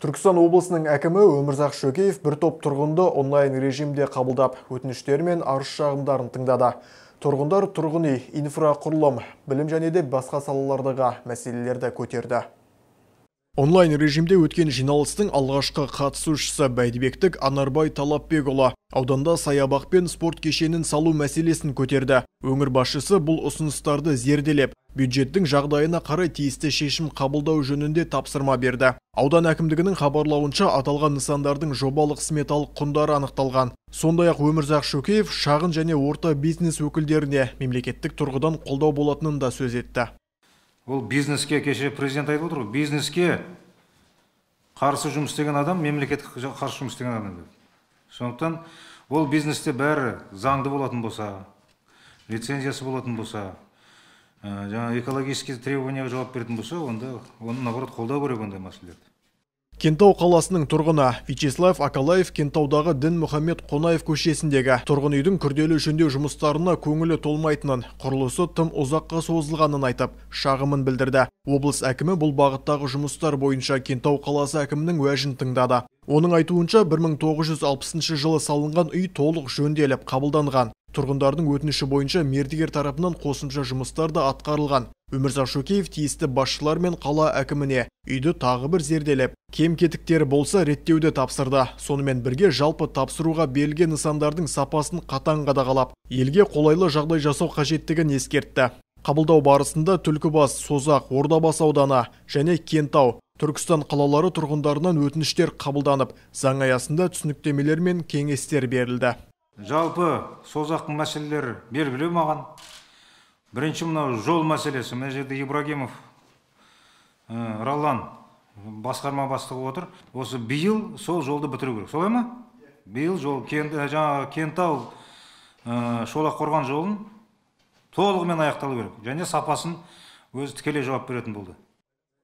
Түркістан облысының әкімі Өмірзақ Шөкеев бір топ тұрғынды онлайн режимде қабылдап, өтініштер мен арыз шағымдарын тыңдады. Тұрғындар тұрғын үй, инфрақұрылым, білім және де басқа салалардағы мәселелерді көтерді. Онлайн режимде өткен жиналыстың алғашқы қатысушысы Бәйдібектік Анарбай Талапбекұлы ауданда саябақ пен спорт кешенін салу мәселесін көтерді. Өңір басшысы бұл ұсыныстарды зерделеп, бюджеттің жағдайына қарай тиісті шешім қабылдау жөнінде тапсырма берді. Аудан әкімдігінің хабарлауынша аталған нысандардың жобалық сметалық құндары анықталған. Сондай-ақ Өмірзақ Шөкеев шағын және орта бизнес өкілдеріне мемлекеттік тұрғыдан қолдау болатынын да сөз етті. Ол бизнеске, кеше президент айтып отыр, бизнеске қарсы жұмыс істеген адам, мемлекетке қарсы жұмыс істеген адам деді. Сондықтан ол бизнесте бәрі заңды болатын болса, лицензиясы болатын болса, жаңа экологический требованияға жауап беретін болса, онда оны наоборот қолдау керек ондай мәселелерді. Кентау қаласының тұрғыны Вячеслав Акалаев Кентаудағы Дін Мұхаммед Қонаев көшесіндегі тұрғын үйдің күрделі жөндеу жұмыстарына көңілі толмайтынын, құрылысы тым ұзаққа созылғанын айтып, шағымын білдірді. Облыс әкімі бұл бағыттағы жұмыстар бойынша Кентау қаласы әкімінің уәжін тыңдады. Оның айтуынша 1960 жылы салынған үй толық жөнделіп қабылданған. Тұрғындардың өтініші бойынша мердігер тарапынан қосымша жұмыстар да атқарылған. Өмірзақ Шөкеев тиісті басшылар мен қала әкіміне үйді тағы бір зерделеп, кем-кетіктері болса реттеуді тапсырды. Сонымен бірге жалпы тапсыруға берілген нысандардың сапасын қатаң қадағалап, елге қолайлы жағдай жасау қажеттігін ескертті. Қабылдау барысында Түлкібас, Созақ, Ордабасы ауданы және Кентау, Түркістан қалалары тұрғындарынан өтініштер қабылданып, заң аясында түсініктемелер мен кеңестер берілді. Жалпы Созақтың мәселелері белгілі маған. Бірінші мынау жол мәселесі. Мына жерде Ибрагимов Раллан басқарма бастығы отыр. Осы биыл сол жолды бітіру керек. Солай ма? Биыл жол Кентау Шолақ қорған жолын толығымен аяқталу керек. Және сапасын өзі тікелей жауап беретін болды.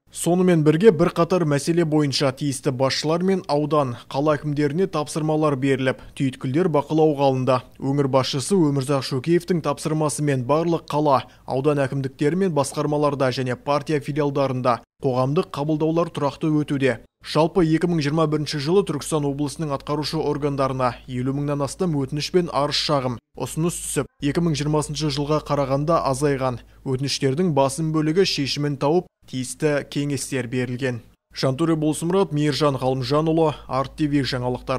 Сонымен бірге бір қатар мәселе бойынша тиісті басшылар мен аудан, қала әкімдеріне тапсырмалар беріліп, түйткілдер бақылауға алынды. Өңір басшысы Өмірзақ Шөкеевтің тапсырмасымен барлық қала, аудан әкімдіктері мен басқармаларда және партия филиалдарында қоғамдық қабылдаулар тұрақты өтуде. Жалпы 2021 жылы Түркістан облысының атқарушы органдарына 50 мыңнан астам өтініш пен арыз шағым ұсыныс түсіп, 2020 жылға қарағанда азайған. Өтініштердің басым бөлігі шешімін тауып, тиісті кеңестер берілген. Жантөре Болсымұрат, Мейіржан Ғалымжанұлы, Арт ТВ жаңалықтары.